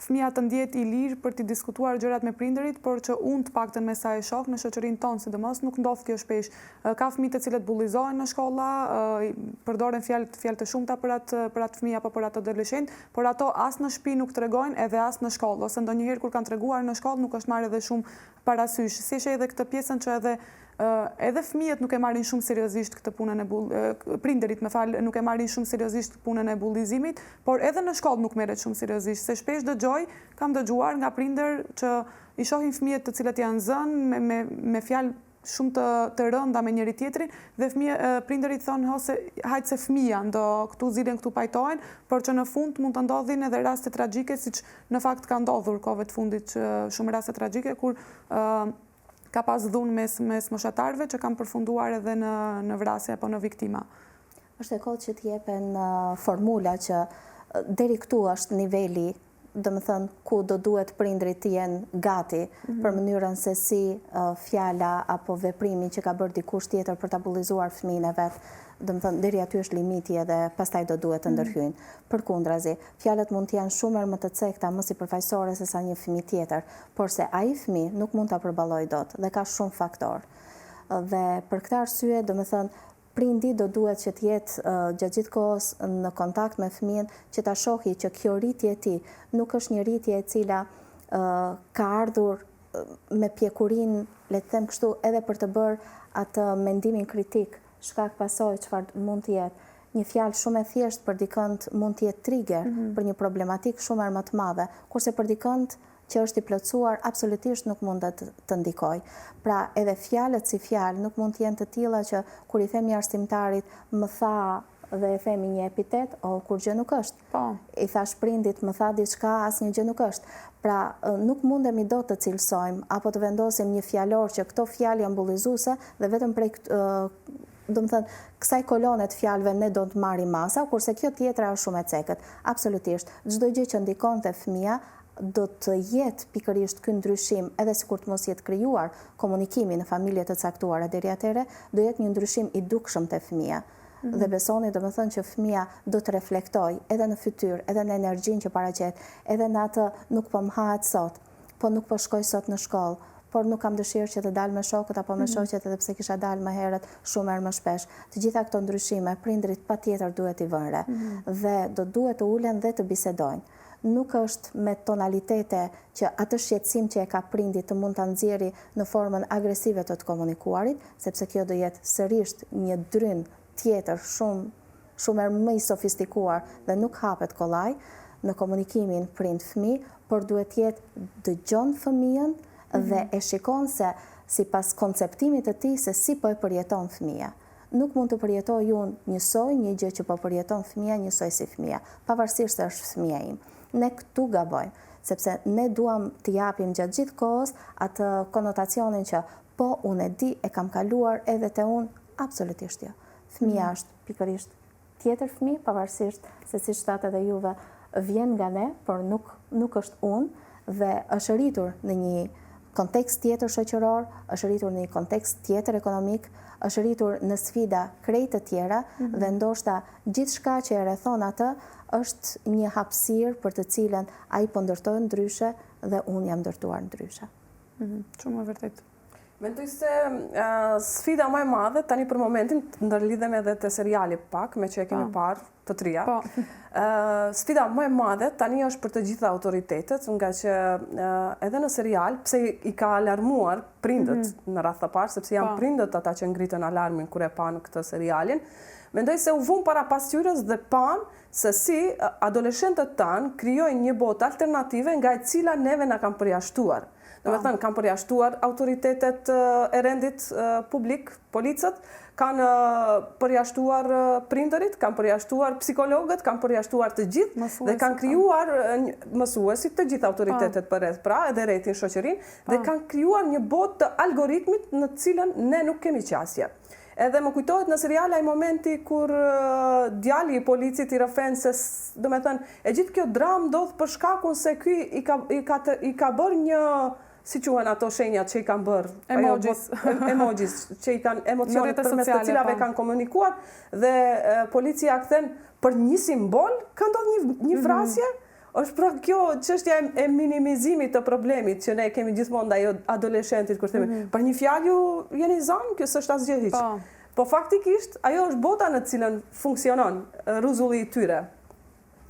[SPEAKER 1] fëmia të ndjet i lirë për të diskutuar gjërat me prindërit, por që unë të paktën me sa e shoh në shoqërinë tonë sidomos nuk ndodh kjo shpesh. Ka fëmijë të cilët bullizohen në shkolla, përdoren fjalë të shumta për atë fëmijë apo për atë adoleshent, por ato as në shtëpi nuk tregojnë edhe as në shkollë, ose ndonjëherë kur kanë treguar në shkollë nuk është marrë edhe shumë parasysh. Si e sheh edhe këtë pjesën që edhe fëmijët nuk e marrin shumë seriozisht këtë punën prindërit, nuk e marrin shumë seriozisht punën e bullizimit, por edhe në shkollë nuk merret shumë seriozisht. Se shpesh kam dëgjuar nga prindër që i shohin fëmijët të cilët janë zënë me fjalë shumë të rënda me njëri tjetrin dhe prindërit thonë hajtë se fëmija ndo këtu zilen këtu pajtohen, por që në fund mund të ndodhin edhe raste tragjike, siç në fakt ka ndodhur kohëve të fundit shumë raste tragjike kur ka pas dhunë mes moshatarëve që kanë përfunduar edhe në vrasje apo në viktima.
[SPEAKER 2] është e kohë që t'jepen formula që deri këtu është niveli, do më thënë, ku do duhet prindrit të jenë gati për mënyrën se si fjala apo veprimi që ka bërë dikush tjetër për të abullizuar fëmijën e vetë, do më thënë, deri aty është limiti edhe pastaj do duhet të ndërhyjnë. Përkundrazi, fjalët mund të janë shumë më të cekta, më sipërfaqësore se sa një fëmijë tjetër, por se ai fëmijë nuk mund ta përballojë dot dhe ka shumë faktor. Dhe për këtë arsye, do më thënë, prindi do duhet që të jetë gjatë gjithë kohës në kontakt me fëmijën, që ta shohë që kjo rritje e tij nuk është një rritje e cila ka ardhur me pjekurinë, le të them kështu, edhe për të bërë atë mendimin kritik, shkak pasojë çfarë mund të jetë. Një fjalë shumë e thjeshtë për dikënd mund të jetë trigger për një problematik shumë më të madhe, kurse për dikënd që është i plotësuar, absolutisht nuk mund të ndikoj. Pra edhe fjalët si fjalë nuk mund të jenë të tilla që kur i themi arsimtarit më tha dhe e themi një epitet, kur gjë nuk është. I thash prindit më tha diçka, asnjë gjë nuk është. Pra nuk mundemi dot të cilësojmë apo të vendosim një fjalor që këto fjalë janë bullizuese dhe vetëm prej do më thënë, kësaj kolone të fjalëve ne do të marrim masa, kurse kjo tjetra është shumë e cekët. Absolutisht, çdo gjë që ndikon te fëmia do të jetë pikërisht ky ndryshim, edhe sikur të mos jetë krijuar komunikimi në familje të caktuara deri atëherë, do jetë një ndryshim i dukshëm te fëmia. Dhe besoni, do më thënë që fëmia do të reflektoj edhe në fytyrë, edhe në energjinë që paraqet, edhe në atë nuk po mhahet sot, po nuk po shkoj sot në shkollë, por nuk kam dëshirë që të dalë me shokët apo me shoqet edhe pse kisha dalë më herët shumë herë më shpesh. Të gjitha këto ndryshime prindrit patjetër duhet i vënë re dhe do duhet të ulen dhe të bisedojnë. Nuk është me tonalitete që atë shqetësim që e ka prindi të mund të nxjerrë në formën agresive të komunikuarit, sepse kjo do jetë sërish një dryn tjetër shumë më i sofistikuar dhe nuk hapet kollaj në komunikimin prind-fëmijë, por duhet jetë dëgjon fëmijën dhe e shikon se sipas konceptimit të tij se si po e përjeton fëmia. Nuk mund të përjetoj unë njësoj një gjë që po përjeton fëmia njësoj si fëmia, pavarësisht se është fëmia im. Ne këtu gabojmë, sepse ne duam të japim gjatë gjithë kohës atë konotacionin që po unë e di, e kam kaluar edhe te unë, absolutisht jo. Fëmia është pikërisht tjetër fëmijë, pavarësisht se siç thatë edhe juve vjen nga ne, por nuk është unë dhe është rritur në një kontekst tjetër shoqëror, është rritur në një kontekst tjetër ekonomik, është rritur në sfida krejt të tjera dhe ndoshta gjithçka që e rrethon atë është një hapësirë për të cilën ai po ndërtojë ndryshe dhe unë jam ndërtuar ndryshe.
[SPEAKER 1] Shumë e vërtet.
[SPEAKER 3] Mendoj se sfida më e madhe tani për momentin ndërlidhem edhe te seriali pak me që e kemi parë të trija. Sfida më e madhe tani është për të gjitha autoritetet, nga që edhe në serial, pse i ka alarmuar prindët në radhë të parë, sepse janë prindët ata që ngritën alarmin kur e panë këtë serialin, mendoj se u vun para pasqyrës dhe panë se si adoleshentët tanë krijojnë një botë alternative nga e cila neve na kanë përjashtuar. Do me thënë, kanë përjashtuar autoritetet e rendit publik, policët, kanë përjashtuar prindërit, kanë përjashtuar psikologët, kanë përjashtuar të gjithë dhe kanë krijuar mësuesit të gjithë autoritetet për rreth, pra edhe rrethin shoqërinë, dhe kanë krijuar një botë të algoritmit në cilën ne nuk kemi qasje. Edhe më kujtohet në serial ai momenti kur djali i policit i rrëfen se, do me thënë, e gjithë kjo dramë ndodh për shkakun se ky i ka bërë një, si quhen ato shenjat që i kanë bërë, emojis, që i kanë emocionet përmes të cilave kanë komunikuar, dhe policia kthen për një simbol, ka ndodhur një vrasje. Është pra kjo çështja e minimizimit të problemit që ne kemi gjithmonë ndaj adoleshentit kur themi, për një fjalë ju jeni zënë, kjo s'është asgjë hiç. Po faktikisht ajo është bota në të cilën funksionon rruzulli i tyre,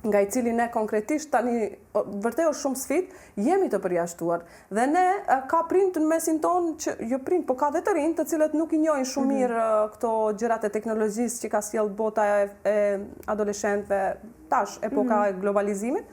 [SPEAKER 3] nga i cili ne konkretisht tani vërtet është shumë sfidë, jemi të përjashtuar. Dhe ne ka prindë në mesin tonë që jo prindë, po ka dhe të rinj të cilët nuk i njohin shumë mirë këto gjërat e teknologjisë që ka sjellë bota e adoleshentëve tash, epoka e globalizimit.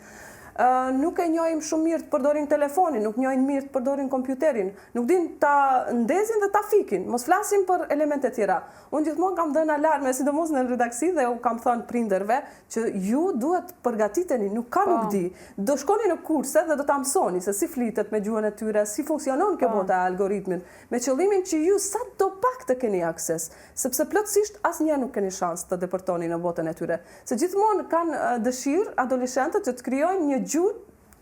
[SPEAKER 3] nuk e njohim shumë mirë të përdorin telefonin, nuk njohin mirë të përdorin kompjuterin, nuk din ta ndezin dhe ta fikin, mos flasim për elemente tjera. Unë gjithmonë kam dhënë alarme, sidomos në redaksi dhe u kam thënë prindërve që ju duhet përgatiteni, nuk di. Do shkoni në kurse dhe do ta mësoni se si flitet me gjuhën e tyre, si funksionon kjo bota e algoritmin, me qëllimin që ju sa do pak të keni akses, sepse plotësisht asnjëherë nuk keni shans të depërtoni në botën e tyre. Se gjithmonë kanë dëshirë adoleshentët që të krijojnë një gjuhë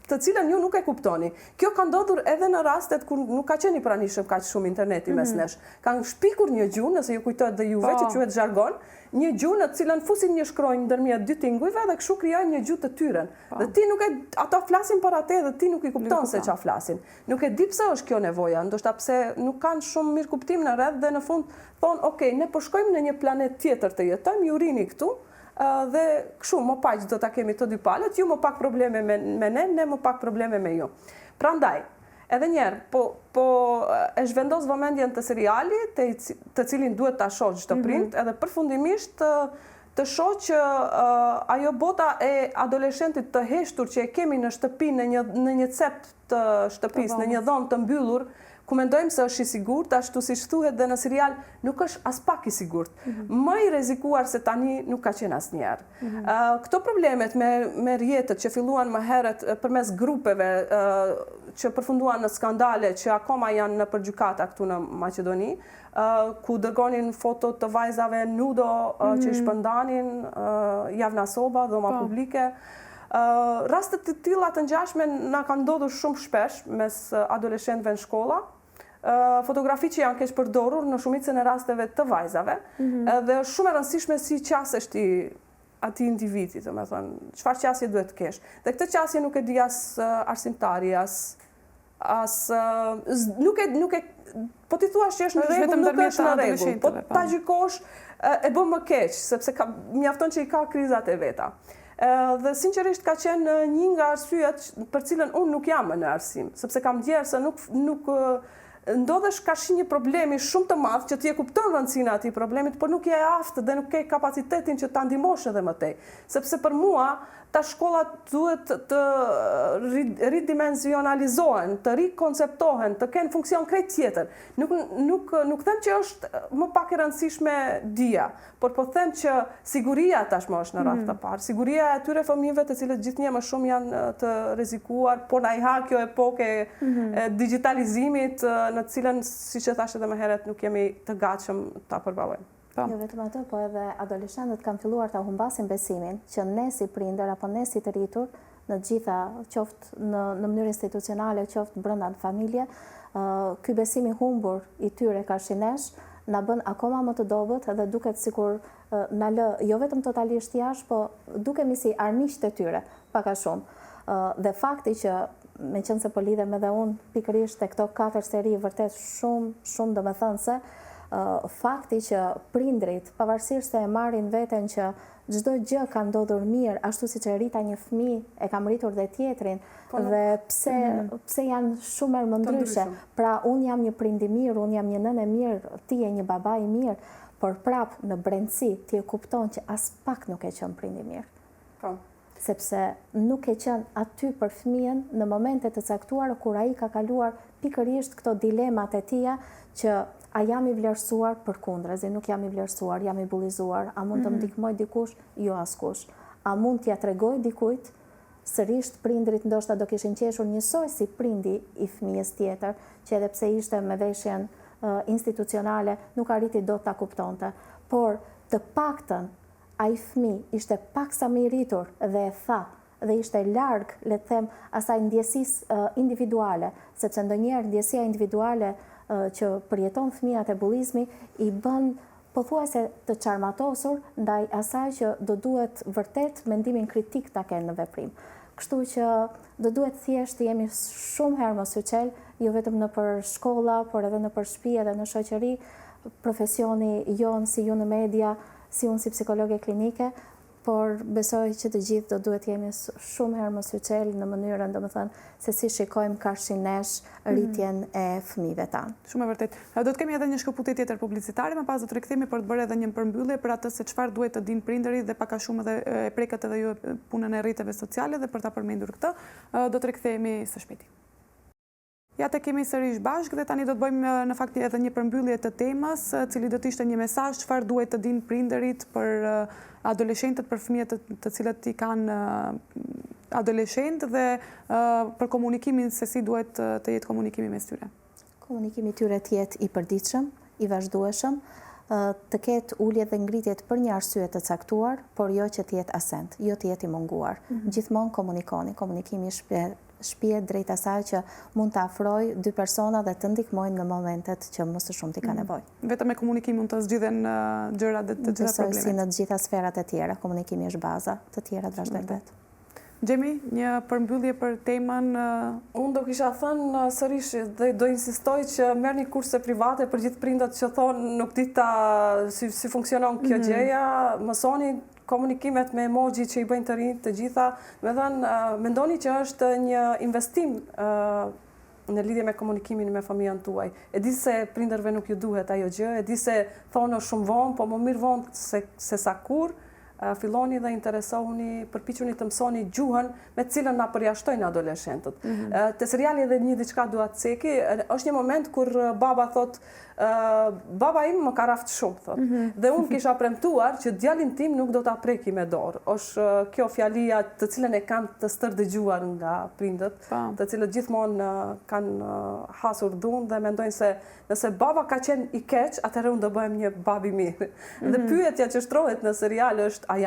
[SPEAKER 3] të cilën ju nuk e kuptoni. Kjo ka ndodhur edhe në rastet kur nuk ka qenë i pranishëm kaq shumë interneti mes nesh. Kanë shpikur një gjuhë, nëse ju kujtohet dhe juve që quhet žargon, një gjuhë në të cilën fusin një shkronjë ndërmjet dy tingujve dhe kështu krijojnë një gjuhë të tyren. Dhe ti nuk e ato flasin për atë dhe ti nuk i kupton se çfarë flasin. Nuk e di pse është kjo nevoja, ndoshta pse nuk kanë shumë mirë kuptim në rreth dhe në fund thonë, "Ok, ne po shkojmë në një planet tjetër të jetojmë, ju rini këtu." Dhe kështu, më pak do ta kemi të dy palët, ju më pak probleme me ne, ne më pak probleme me ju. Prandaj, edhe njerë, po e zhvendos vëmendjen të seriali, të cilin duhet ta shoh çdo prind, edhe përfundimisht të shoh që ajo bota e adoleshentit të heshtur që e kemi në shtëpi, në një cep të shtëpisë, në një dhomë të mbyllur, ku mendojmë se është i sigurt, ashtu siç thuhet dhe në serial, nuk është as pak i sigurt. Më i rrezikuar se tani nuk ka qenë asnjëherë. Këto problemet me rrjetet që filluan më herët përmes grupeve që përfunduan në skandale që akoma janë në përgjykata këtu në Maqedoni, ku dërgonin foto të vajzave nudo që i shpërndanin javna soba, dhoma publike. Rastet të tilla të ngjashme na kanë ndodhur shumë shpesh mes adoleshentëve në shkolla. Fotografi që janë keq përdorur në shumicën e rasteve të vajzave, dhe është shumë e rëndësishme si qasesh ti atij individi, domethënë, çfarë qasje duhet të kesh. Dhe këtë qasje nuk e di as arsimtari, nuk e po ti thua që është në rregull, nuk është në rregull. Po ta gjykosh e bën më keq, sepse mjafton që i ka krizat e veta. Dhe sinqerisht ka qenë një nga arsyet për cilën unë nuk jam në arsim, sepse kam ndjerë se nuk ndodhesh ka shi një problemi shumë të madh që ti e kupton rëndësinë e atij problemit, por nuk je aftë dhe nuk ke kapacitetin që ta ndihmosh edhe më tej. Sepse për mua ta shkollat duhet të ridimenzionalizohen, të rikonceptohen, të kenë funksion krejt tjetër. Nuk them që është më pak e rëndësishme dija, por po them që siguria tashmë është në radhë të parë. Siguria e atyre fëmijëve të cilët gjithnjë më shumë janë të rrezikuar, por na i ha kjo epokë e digitalizimit në të cilën, siç e thash edhe më herët, nuk jemi të gatshëm ta përballojmë.
[SPEAKER 2] Jo vetëm ato, po edhe adoleshentët kanë filluar ta humbasin besimin që ne si prindër apo ne si të rritur në gjitha, qoftë në mënyrë institucionale, qoftë brenda në familje, ky besim i humbur i tyre karshinesh na bën akoma më të dobët dhe duket sikur na lë jo vetëm totalisht jashtë, po dukemi si armiqtë e tyre, pak a shumë. Dhe fakti që meqense po lidhem edhe unë pikërisht te këto 4 seri vërtet shumë domethënëse, fakti që prindrit, pavarësisht se e marrin veten që çdo gjë ka ndodhur mirë, ashtu siç e rrita një fëmijë, e kam rritur dhe tjetrin, dhe pse janë shumë më ndryshe. Pra unë jam një prind i mirë, unë jam një nënë e mirë, ti je një baba i mirë, por prap në brendësi ti e kupton që as pak nuk e qenë prind i mirë. Sepse nuk e qenë aty për fëmijën në momente të caktuara kur ai ka kaluar pikërisht këto dilemat e tija që a jam i vlerësuar, përkundrazi, nuk jam i vlerësuar, jam i bullizuar, a mund të më ndihmoj dikush, jo askush. A mund t'ja tregoj dikujt, sërish prindrit ndoshta do kishin qeshur njësoj si prindi i fëmijës tjetër, që edhe pse ishte me veshjen institucionale, nuk arriti do ta kuptonte. Por të paktën ai fëmijë ishte paksa më i rritur dhe e tha, dhe ishte larg, le të them, asaj ndjesisë individuale, sepse ndonjëherë ndjesia individuale që përjeton fëmijat e bullizmi i bën pothuajse të çarmatosur ndaj asaj që do duhet vërtet mendimin kritik ta kenë në veprim. Kështu që do duhet thjesht të jemi shumë herë më suçel, jo vetëm nëpër shkolla, por edhe nëpër shtëpi edhe në shoqëri, profesioni jon si ju në media, si unë si psikologe klinike, por besoj që të gjithë do duhet jemi shumë herë më syçel në mënyrën, domethënë, se si shikojmë karshin nesh rritjen e fëmijëve tanë.
[SPEAKER 1] Shumë e vërtet. Do të kemi edhe një shkëputje tjetër publicitare, më pas do të rikthehemi për të bërë edhe një përmbyllje për atë se çfarë duhet të dinë prindërit dhe pak a shumë edhe e prekët edhe ju punën e rrjeteve sociale dhe për ta përmendur këtë, do të rikthehemi së shpejti. Ja të kemi sërish bashkë dhe tani do të bëjmë në fakt edhe një përmbyllje të temës, cili do të ishte një mesazh çfarë duhet të dinë prindërit për adoleshentët, për fëmijët të cilët i kanë adoleshent dhe për komunikimin se si duhet të jetë komunikimi mes tyre.
[SPEAKER 2] Komunikimi tyre të jetë i përditshëm, i vazhdueshëm, të ketë ulje dhe ngritjet për një arsye të caktuar, por jo që të jetë asent, jo të jetë i munguar. Gjithmonë komunikoni, komunikimi shpihet drejt asaj që mund të afroj dy persona dhe të ndihmojnë në momentet që më së shumti ka nevojë.
[SPEAKER 1] Vetëm me komunikim mund të zgjidhen gjërat dhe të gjitha problemet.
[SPEAKER 2] Si në të gjitha sferat e tjera, komunikimi është baza, të tjerat vazhdojnë vetë.
[SPEAKER 1] Gjemi, një përmbyllje për temën...
[SPEAKER 3] Unë do kisha thënë sërish dhe do insistoj që merrni kurse private për gjithë prindët që thonë nuk dita si funksionon kjo gjëja, mësoni komunikimet me emoji që i bëjnë të rinjt të gjitha, mendoni që është një investim në lidhje me komunikimin me familjen tuaj. E di se prindërve nuk ju duhet ajo gjë, e di se thonë shumë vonë, po më mirë vonë se sa kur, filloni dhe interesohuni, përpiquni të mësoni gjuhën me cilën na përjashtojnë adoleshentët. Te seriali edhe një diçka dua të ceki, është një moment kur baba thot, baba im më ka raft shumë, thot. Dhe unë kisha premtuar që djalin tim nuk do ta preki me dorë. Është kjo fjalia të cilën e kanë të stërdëgjuar nga prindët, të cilët gjithmonë kanë hasur dhunë dhe mendojnë se nëse baba ka qenë i keq, atëherë unë do bëhem një babi mirë. Dhe pyetja që shtrohet në serial është a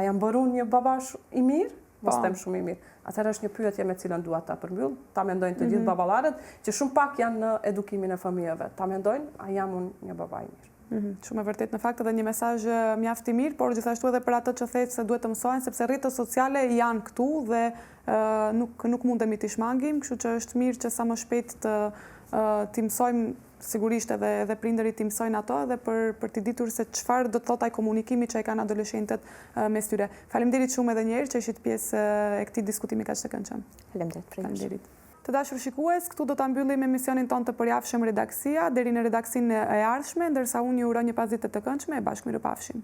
[SPEAKER 3] jam bërë unë një baba i mirë? Mos them shumë i mirë. Atëherë është një pyetje me cilën dua ta përmbyll. Ta mendojnë të gjithë baballarët që shumë pak janë në edukimin e fëmijëve. Ta mendojnë a jam unë një baba i mirë.
[SPEAKER 1] Shumë e vërtet, në fakt edhe një mesazh mjaft i mirë, por gjithashtu edhe për atë që thënë se duhet të mësojnë, sepse rrjetet sociale janë këtu dhe nuk mundemi t'i shmangim, kështu që është mirë që sa më shpejt t'i mësojmë, sigurisht edhe prindërit t'i mësojnë ato dhe për t'i ditur se çfarë do të thotë ai komunikimi që e kanë adoleshentët mes tyre. Faleminderit shumë edhe një herë që ishit pjesë e këtij diskutimi kaq të këndshëm.
[SPEAKER 2] Faleminderit.
[SPEAKER 1] Të dashur shikues, këtu do ta mbyllim emisionin tonë të përjavshëm Redaksia deri në redaksinë e ardhshme, ndërsa unë ju uroj një pasditë të këndshme e bashkë mirupafshim.